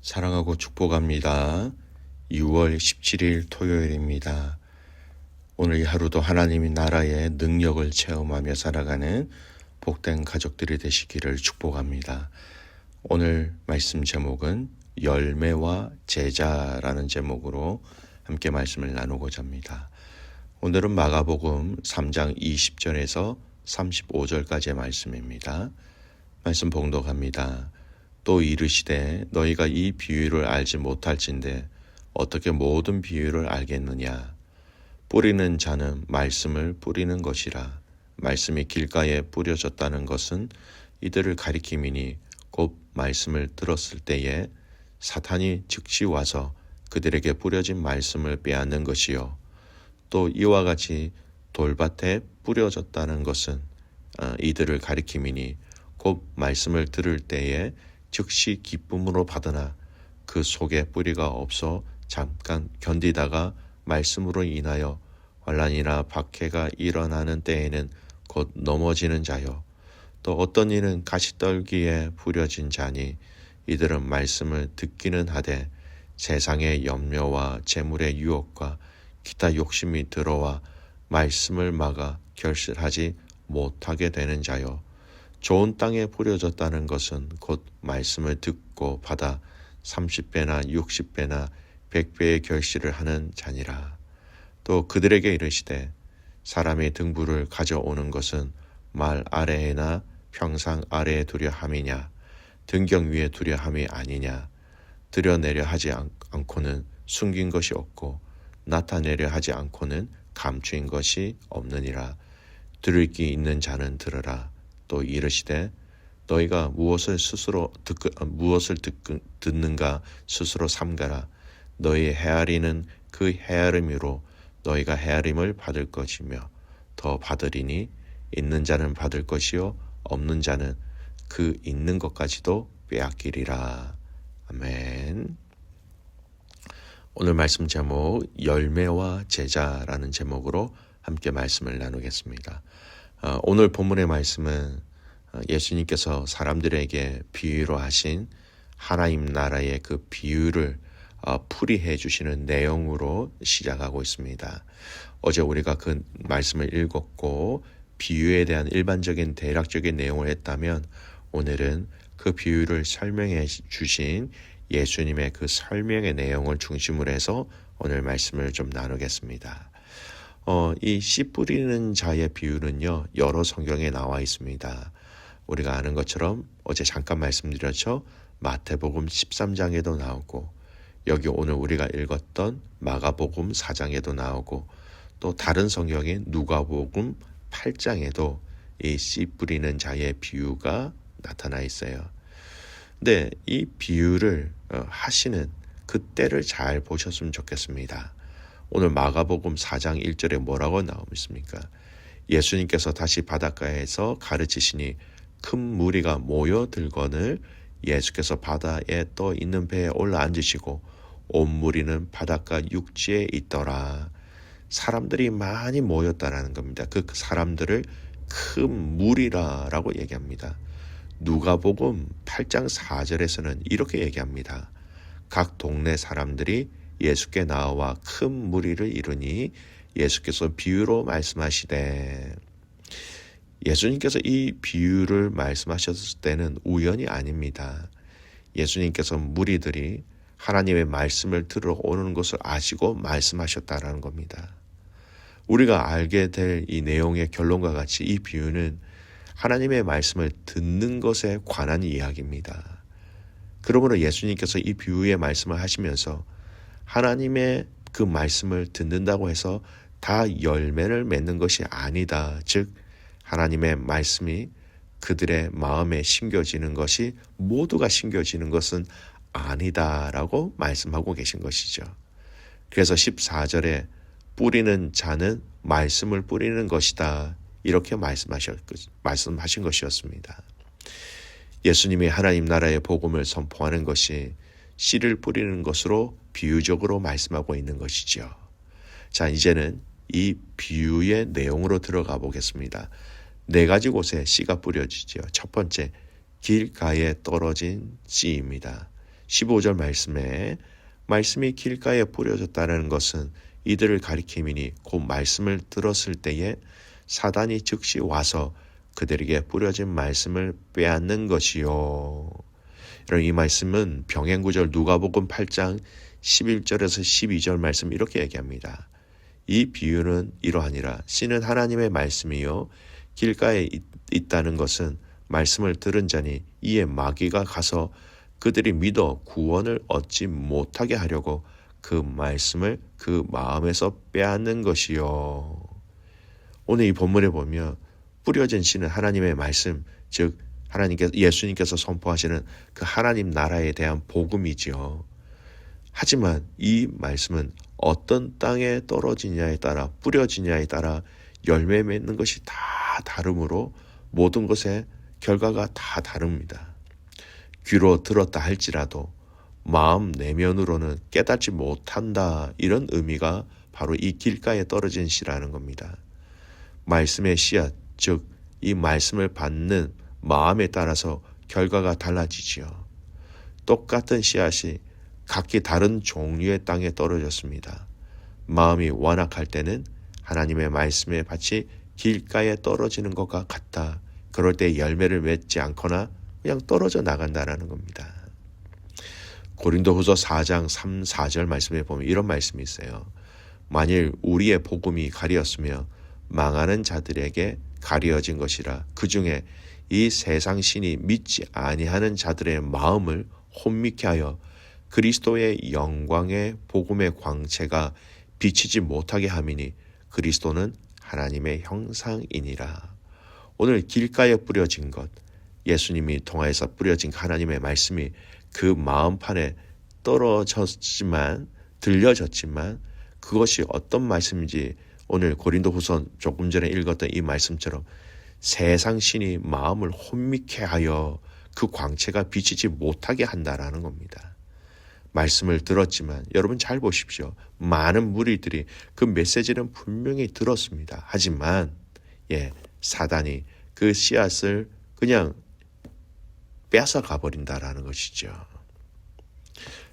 사랑하고 축복합니다. 6월 17일 토요일입니다. 오늘 이 하루도 하나님의 나라의 능력을 체험하며 살아가는 복된 가족들이 되시기를 축복합니다. 오늘 말씀 제목은 열매와 제자라는 제목으로 함께 말씀을 나누고자 합니다. 오늘은 마가복음 3장 20절에서 35절까지의 말씀입니다. 말씀 봉독합니다. 또 이르시되 너희가 이 비유를 알지 못할진대 어떻게 모든 비유를 알겠느냐. 뿌리는 자는 말씀을 뿌리는 것이라. 말씀이 길가에 뿌려졌다는 것은 이들을 가리킴이니 곧 말씀을 들었을 때에 사탄이 즉시 와서 그들에게 뿌려진 말씀을 빼앗는 것이요. 또 이와 같이 돌밭에 뿌려졌다는 것은 이들을 가리킴이니 곧 말씀을 들을 때에 즉시 기쁨으로 받으나 그 속에 뿌리가 없어 잠깐 견디다가 말씀으로 인하여 환난이나 박해가 일어나는 때에는 곧 넘어지는 자요. 또 어떤 이는 가시떨기에 뿌려진 자니 이들은 말씀을 듣기는 하되 세상의 염려와 재물의 유혹과 기타 욕심이 들어와 말씀을 막아 결실하지 못하게 되는 자요. 좋은 땅에 뿌려졌다는 것은 곧 말씀을 듣고 받아 30배나 60배나 100배의 결실을 하는 자니라. 또 그들에게 이르시되 사람의 등불을 가져오는 것은 말 아래에나 평상 아래에 두려 함이냐 등경 위에 두려 함이 아니냐. 드러내려 하지 않고는 숨긴 것이 없고 나타내려 하지 않고는 감추인 것이 없느니라. 들을 귀 있는 자는 들으라. 또 이르시되 너희가 무엇을 듣는가 스스로 삼가라. 너희 헤아리는 그 헤아림으로 너희가 헤아림을 받을 것이며 더 받으리니 있는 자는 받을 것이요 없는 자는 그 있는 것까지도 빼앗기리라. 아멘. 오늘 말씀 제목 열매와 제자라는 제목으로 함께 말씀을 나누겠습니다. 오늘 본문의 말씀은 예수님께서 사람들에게 비유로 하신 하나님 나라의 그 비유를 풀이해 주시는 내용으로 시작하고 있습니다. 어제 우리가 그 말씀을 읽었고 비유에 대한 일반적인 대략적인 내용을 했다면 오늘은 그 비유를 설명해 주신 예수님의 그 설명의 내용을 중심으로 해서 오늘 말씀을 좀 나누겠습니다. 이 씨 뿌리는 자의 비유는요, 여러 성경에 나와 있습니다. 우리가 아는 것처럼 어제 잠깐 말씀드렸죠. 마태복음 13장에도 나오고 여기 오늘 우리가 읽었던 마가복음 4장에도 나오고 또 다른 성경인 누가복음 8장에도 이 씨 뿌리는 자의 비유가 나타나 있어요. 근데 이 비유를 하시는 그때를 잘 보셨으면 좋겠습니다. 오늘 마가복음 4장 1절에 뭐라고 나오십니까? 예수님께서 다시 바닷가에서 가르치시니 큰 무리가 모여들거늘 예수께서 바다에 떠 있는 배에 올라앉으시고 온 무리는 바닷가 육지에 있더라. 사람들이 많이 모였다라는 겁니다. 그 사람들을 큰 무리라라고 얘기합니다. 누가복음 8장 4절에서는 이렇게 얘기합니다. 각 동네 사람들이 예수께 나와 큰 무리를 이루니 예수께서 비유로 말씀하시되, 예수님께서 이 비유를 말씀하셨을 때는 우연이 아닙니다. 예수님께서 무리들이 하나님의 말씀을 들어오는 것을 아시고 말씀하셨다라는 겁니다. 우리가 알게 될 이 내용의 결론과 같이 이 비유는 하나님의 말씀을 듣는 것에 관한 이야기입니다. 그러므로 예수님께서 이 비유의 말씀을 하시면서 하나님의 그 말씀을 듣는다고 해서 다 열매를 맺는 것이 아니다. 즉 하나님의 말씀이 그들의 마음에 심겨지는 것이 모두가 심겨지는 것은 아니다라고 말씀하고 계신 것이죠. 그래서 14절에 뿌리는 자는 말씀을 뿌리는 것이다. 이렇게 말씀하신 것이었습니다. 예수님이 하나님 나라의 복음을 선포하는 것이 씨를 뿌리는 것으로 비유적으로 말씀하고 있는 것이죠. 자, 이제는 이 비유의 내용으로 들어가 보겠습니다. 4가지 곳에 씨가 뿌려지죠. 첫 번째, 길가에 떨어진 씨입니다. 15절 말씀에 말씀이 길가에 뿌려졌다는 것은 이들을 가리킴이니 곧 말씀을 들었을 때에 사단이 즉시 와서 그들에게 뿌려진 말씀을 빼앗는 것이요. 이 말씀은 병행구절 누가복음 8장 11절에서 12절 말씀 이렇게 얘기합니다. 이 비유는 이러하니라. 씨는 하나님의 말씀이요 길가에 있다는 것은 말씀을 들은 자니 이에 마귀가 가서 그들이 믿어 구원을 얻지 못하게 하려고 그 말씀을 그 마음에서 빼앗는 것이요. 오늘 이 본문에 보면 뿌려진 씨는 하나님의 말씀, 즉 예수님께서 선포하시는 그 하나님 나라에 대한 복음이지요. 하지만 이 말씀은 어떤 땅에 떨어지냐에 따라 뿌려지냐에 따라 열매 맺는 것이 다 다르므로 모든 것의 결과가 다 다릅니다. 귀로 들었다 할지라도 마음 내면으로는 깨닫지 못한다, 이런 의미가 바로 이 길가에 떨어진 씨라는 겁니다. 말씀의 씨앗, 즉 이 말씀을 받는 마음에 따라서 결과가 달라지지요. 똑같은 씨앗이 각기 다른 종류의 땅에 떨어졌습니다. 마음이 완악할 때는 하나님의 말씀의 밭이 길가에 떨어지는 것과 같다. 그럴 때 열매를 맺지 않거나 그냥 떨어져 나간다라는 겁니다. 고린도후서 4장 3, 4절 말씀에 보면 이런 말씀이 있어요. 만일 우리의 복음이 가리었으며 망하는 자들에게 가리어진 것이라 그 중에 이 세상 신이 믿지 아니하는 자들의 마음을 혼미케 하여 그리스도의 영광의 복음의 광채가 비치지 못하게 함이니 그리스도는 하나님의 형상이니라. 오늘 길가에 뿌려진 것, 예수님이 통하여서 뿌려진 하나님의 말씀이 그 마음판에 떨어졌지만, 들려졌지만 그것이 어떤 말씀인지 오늘 고린도후서 조금 전에 읽었던 이 말씀처럼 세상 신이 마음을 혼미케 하여 그 광채가 비치지 못하게 한다라는 겁니다. 말씀을 들었지만 여러분 잘 보십시오. 많은 무리들이 그 메시지는 분명히 들었습니다. 하지만 사단이 그 씨앗을 그냥 뺏어 가버린다라는 것이죠.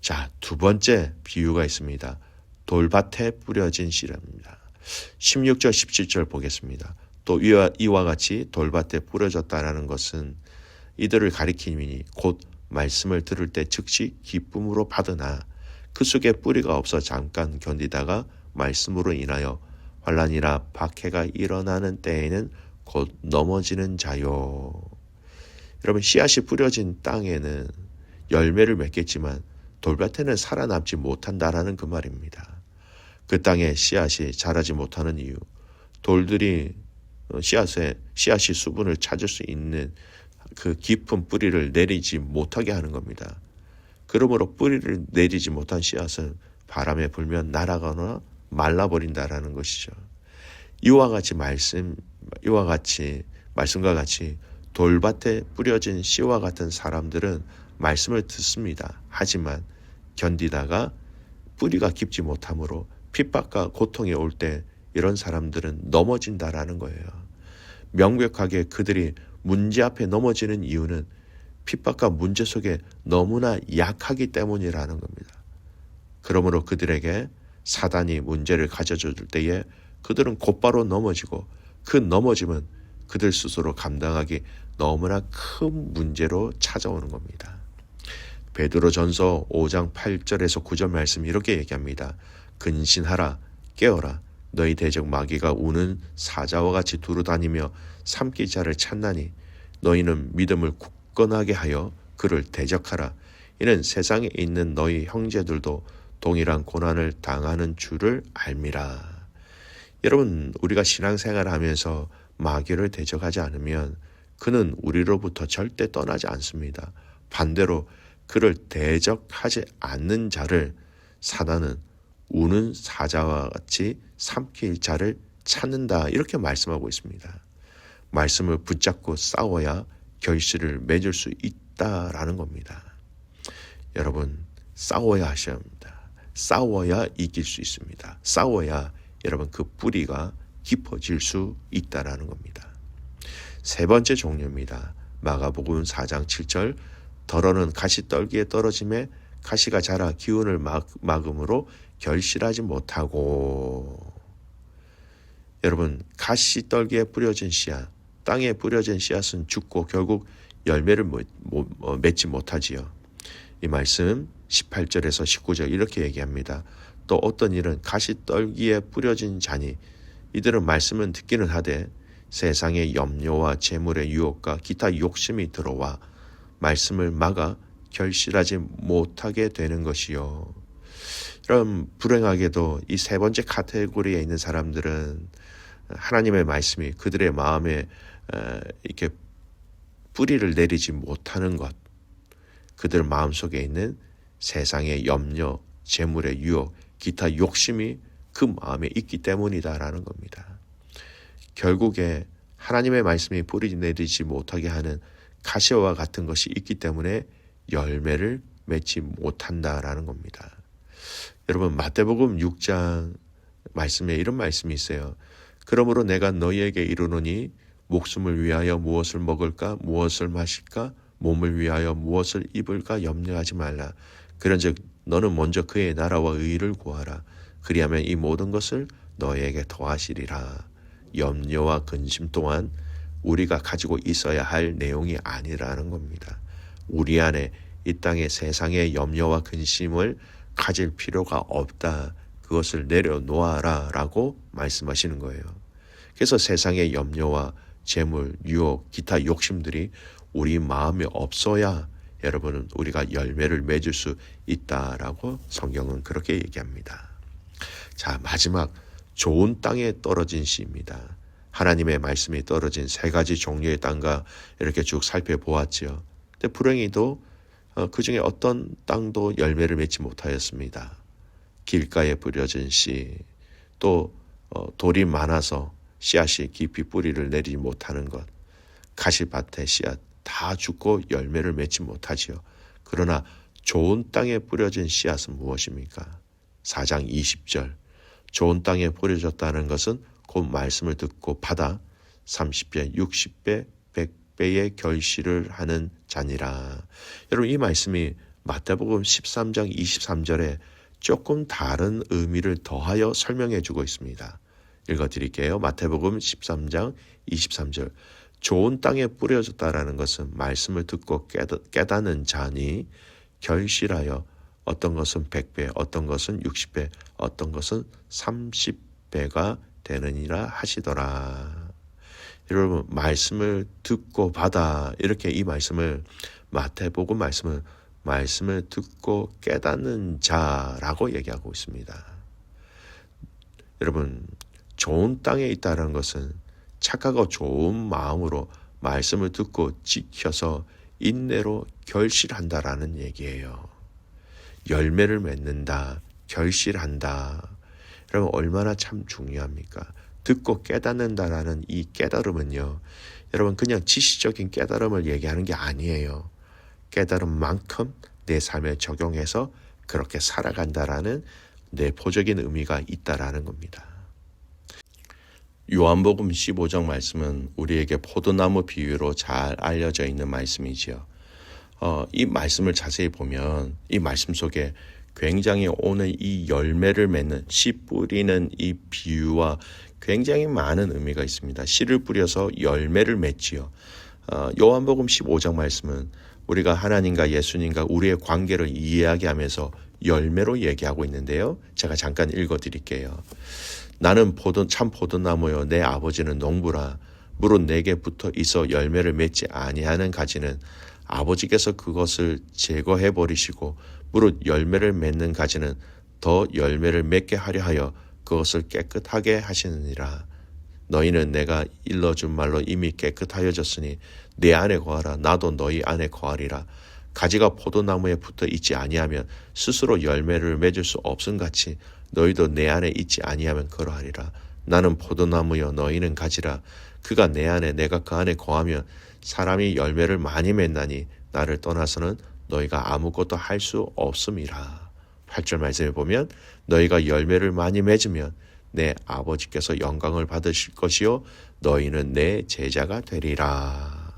자, 두 번째 비유가 있습니다. 돌밭에 뿌려진 씨랍니다. 16절 17절 보겠습니다. 또 이와 같이 돌밭에 뿌려졌다라는 것은 이들을 가리킴이니 곧 말씀을 들을 때 즉시 기쁨으로 받으나 그 속에 뿌리가 없어 잠깐 견디다가 말씀으로 인하여 환난이나 박해가 일어나는 때에는 곧 넘어지는 자요. 여러분, 씨앗이 뿌려진 땅에는 열매를 맺겠지만 돌밭에는 살아남지 못한다라는 그 말입니다. 그 땅에 씨앗이 자라지 못하는 이유, 돌들이 씨앗이 수분을 찾을 수 있는 그 깊은 뿌리를 내리지 못하게 하는 겁니다. 그러므로 뿌리를 내리지 못한 씨앗은 바람에 불면 날아가거나 말라버린다라는 것이죠. 이와 같이 말씀과 같이 돌밭에 뿌려진 씨와 같은 사람들은 말씀을 듣습니다. 하지만 견디다가 뿌리가 깊지 못하므로 핍박과 고통이 올 때 이런 사람들은 넘어진다라는 거예요. 명백하게 그들이 문제 앞에 넘어지는 이유는 핍박과 문제 속에 너무나 약하기 때문이라는 겁니다. 그러므로 그들에게 사단이 문제를 가져줄 때에 그들은 곧바로 넘어지고 그 넘어짐은 그들 스스로 감당하기 너무나 큰 문제로 찾아오는 겁니다. 베드로전서 5장 8절에서 9절 말씀 이렇게 얘기합니다. 근신하라, 깨어라. 너희 대적 마귀가 우는 사자와 같이 두루다니며 삼킬 자를 찾나니 너희는 믿음을 굳건하게 하여 그를 대적하라. 이는 세상에 있는 너희 형제들도 동일한 고난을 당하는 줄을 알미라. 여러분, 우리가 신앙생활을 하면서 마귀를 대적하지 않으면 그는 우리로부터 절대 떠나지 않습니다. 반대로 그를 대적하지 않는 자를 사단은 우는 사자와 같이 삼킬 자를 찾는다, 이렇게 말씀하고 있습니다. 말씀을 붙잡고 싸워야 결실을 맺을 수 있다라는 겁니다. 여러분, 싸워야 하셔야 합니다. 싸워야 이길 수 있습니다. 싸워야 여러분 그 뿌리가 깊어질 수 있다라는 겁니다. 세 번째 종류입니다. 마가복음 4장 7절 더러는 가시떨기에 떨어짐에 가시가 자라 기운을 막음으로 결실하지 못하고. 여러분, 가시떨기에 뿌려진 씨앗, 땅에 뿌려진 씨앗은 죽고 결국 열매를 맺지 못하지요. 이 말씀 18절에서 19절 이렇게 얘기합니다. 또 어떤 일은 가시떨기에 뿌려진 자니 이들은 말씀은 듣기는 하되 세상의 염려와 재물의 유혹과 기타 욕심이 들어와 말씀을 막아 결실하지 못하게 되는 것이요. 그럼 불행하게도 이 세 번째 카테고리에 있는 사람들은 하나님의 말씀이 그들의 마음에 이렇게 뿌리를 내리지 못하는 것, 그들 마음속에 있는 세상의 염려, 재물의 유혹, 기타 욕심이 그 마음에 있기 때문이다라는 겁니다. 결국에 하나님의 말씀이 뿌리 내리지 못하게 하는 가시와 같은 것이 있기 때문에 열매를 맺지 못한다라는 겁니다. 여러분, 마태복음 6장 말씀에 이런 말씀이 있어요. 그러므로 내가 너희에게 이르노니 목숨을 위하여 무엇을 먹을까 무엇을 마실까 몸을 위하여 무엇을 입을까 염려하지 말라. 그런즉 너는 먼저 그의 나라와 의를 구하라. 그리하면 이 모든 것을 너희에게 더하시리라. 염려와 근심 또한 우리가 가지고 있어야 할 내용이 아니라는 겁니다. 우리 안에 이 땅의 세상의 염려와 근심을 가질 필요가 없다. 그것을 내려놓아라 라고 말씀하시는 거예요. 그래서 세상의 염려와 재물, 유혹, 기타 욕심들이 우리 마음에 없어야 여러분은 우리가 열매를 맺을 수 있다라고 성경은 그렇게 얘기합니다. 자, 마지막 좋은 땅에 떨어진 씨입니다. 하나님의 말씀이 떨어진 세 가지 종류의 땅과 이렇게 쭉 살펴보았지요. 근데 불행히도 그 중에 어떤 땅도 열매를 맺지 못하였습니다. 길가에 뿌려진 씨, 또 돌이 많아서 씨앗이 깊이 뿌리를 내리지 못하는 것, 가시밭의 씨앗 다 죽고 열매를 맺지 못하지요. 그러나 좋은 땅에 뿌려진 씨앗은 무엇입니까? 4장 20절 좋은 땅에 뿌려졌다는 것은 곧 말씀을 듣고 받아 30배, 60배, 100배의 결실을 하는 자니라. 여러분, 이 말씀이 마태복음 13장 23절에 조금 다른 의미를 더하여 설명해 주고 있습니다. 읽어드릴게요. 마태복음 13장 23절 좋은 땅에 뿌려졌다라는 것은 말씀을 듣고 깨닫는 자니 결실하여 어떤 것은 100배, 어떤 것은 60배, 어떤 것은 30배가 되느니라 하시더라. 여러분, 말씀을 듣고 받아 이렇게 이 말씀을 마태복음 말씀을 듣고 깨닫는 자라고 얘기하고 있습니다. 여러분, 좋은 땅에 있다는 것은 착하고 좋은 마음으로 말씀을 듣고 지켜서 인내로 결실한다라는 얘기예요. 열매를 맺는다, 결실한다. 여러분, 얼마나 참 중요합니까? 듣고 깨닫는다라는 이 깨달음은요, 여러분 그냥 지식적인 깨달음을 얘기하는 게 아니에요. 깨달음만큼 내 삶에 적용해서 그렇게 살아간다라는 내포적인 의미가 있다라는 겁니다. 요한복음 15장 말씀은 우리에게 포도나무 비유로 잘 알려져 있는 말씀이지요. 이 말씀을 자세히 보면 이 말씀 속에 굉장히 오늘 이 열매를 맺는 씨 뿌리는 이 비유와 굉장히 많은 의미가 있습니다. 씨를 뿌려서 열매를 맺지요. 요한복음 15장 말씀은 우리가 하나님과 예수님과 우리의 관계를 이야기하면서 열매로 얘기하고 있는데요. 제가 잠깐 읽어드릴게요. 나는 참 포도나무요 내 아버지는 농부라. 무릇 내게 붙어 있어 열매를 맺지 아니하는 가지는 아버지께서 그것을 제거해 버리시고 무릇 열매를 맺는 가지는 더 열매를 맺게 하려 하여 그것을 깨끗하게 하시느니라. 너희는 내가 일러준 말로 이미 깨끗하여졌으니 내 안에 거하라. 나도 너희 안에 거하리라. 가지가 포도나무에 붙어 있지 아니하면 스스로 열매를 맺을 수 없음같이 너희도 내 안에 있지 아니하면 그러하리라. 나는 포도나무여 너희는 가지라. 그가 내 안에 내가 그 안에 거하면 사람이 열매를 많이 맺나니 나를 떠나서는 너희가 아무것도 할 수 없음이라. 8절 말씀에 보면 너희가 열매를 많이 맺으면 내 아버지께서 영광을 받으실 것이요 너희는 내 제자가 되리라.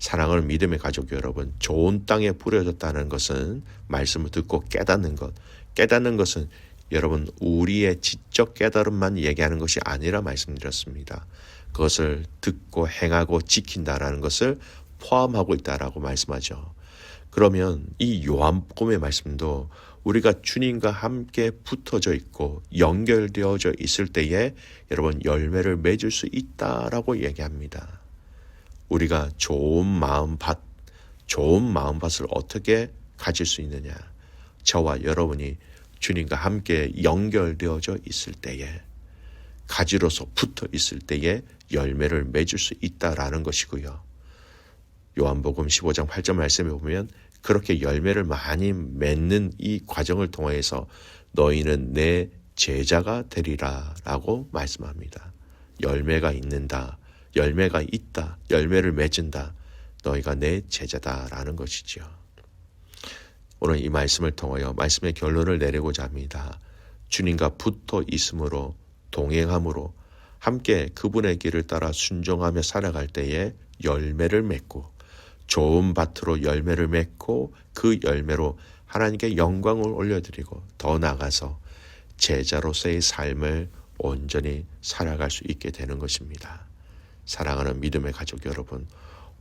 사랑하는 믿음의 가족 여러분, 좋은 땅에 뿌려졌다는 것은 말씀을 듣고 깨닫는 것. 깨닫는 것은 여러분 우리의 지적 깨달음만 얘기하는 것이 아니라 말씀드렸습니다. 그것을 듣고 행하고 지킨다라는 것을 포함하고 있다라고 말씀하죠. 그러면 이 요한복음의 말씀도 우리가 주님과 함께 붙어져 있고 연결되어져 있을 때에 여러분 열매를 맺을 수 있다라고 얘기합니다. 우리가 좋은 마음밭을 어떻게 가질 수 있느냐? 저와 여러분이 주님과 함께 연결되어져 있을 때에, 가지로서 붙어 있을 때에 열매를 맺을 수 있다라는 것이고요. 요한복음 15장 8절 말씀에 보면 그렇게 열매를 많이 맺는 이 과정을 통해서 너희는 내 제자가 되리라 라고 말씀합니다. 열매가 있는다, 열매가 있다, 열매를 맺은다, 너희가 내 제자다라는 것이죠. 오늘 이 말씀을 통하여 말씀의 결론을 내리고자 합니다. 주님과 붙어 있음으로, 동행함으로, 함께 그분의 길을 따라 순종하며 살아갈 때에 열매를 맺고, 좋은 밭으로 열매를 맺고 그 열매로 하나님께 영광을 올려드리고 더 나아가서 제자로서의 삶을 온전히 살아갈 수 있게 되는 것입니다. 사랑하는 믿음의 가족 여러분,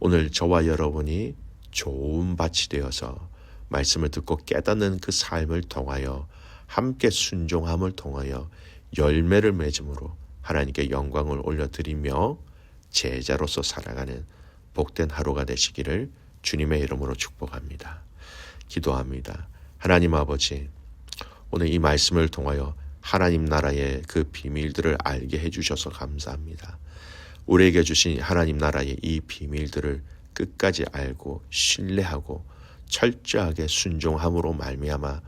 오늘 저와 여러분이 좋은 밭이 되어서 말씀을 듣고 깨닫는 그 삶을 통하여 함께 순종함을 통하여 열매를 맺음으로 하나님께 영광을 올려드리며 제자로서 살아가는 복된 하루가 되시기를 주님의 이름으로 축복합니다. 기도합니다. 하나님 아버지, 오늘 이 말씀을 통하여 하나님 나라의 그 비밀들을 알게 해주셔서 감사합니다. 우리에게 주신 하나님 나라의 이 비밀들을 끝까지 알고 신뢰하고 철저하게 순종함으로 말미암아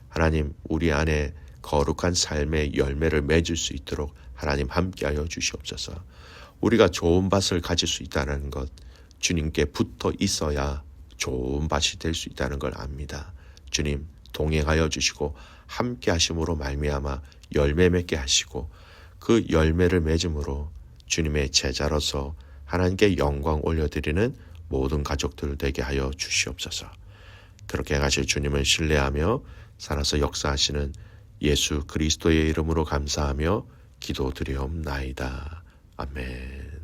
하나님 우리 안에 거룩한 삶의 열매를 맺을 수 있도록 하나님 함께하여 주시옵소서. 우리가 좋은 밭을 가질 수 있다는 것, 주님께 붙어 있어야 좋은 밭이 될 수 있다는 걸 압니다. 주님 동행하여 주시고 함께 하심으로 말미암아 열매 맺게 하시고 그 열매를 맺음으로 주님의 제자로서 하나님께 영광 올려드리는 모든 가족들 되게 하여 주시옵소서. 그렇게 하실 주님을 신뢰하며 살아서 역사하시는 예수 그리스도의 이름으로 감사하며 기도드리옵나이다. 아멘.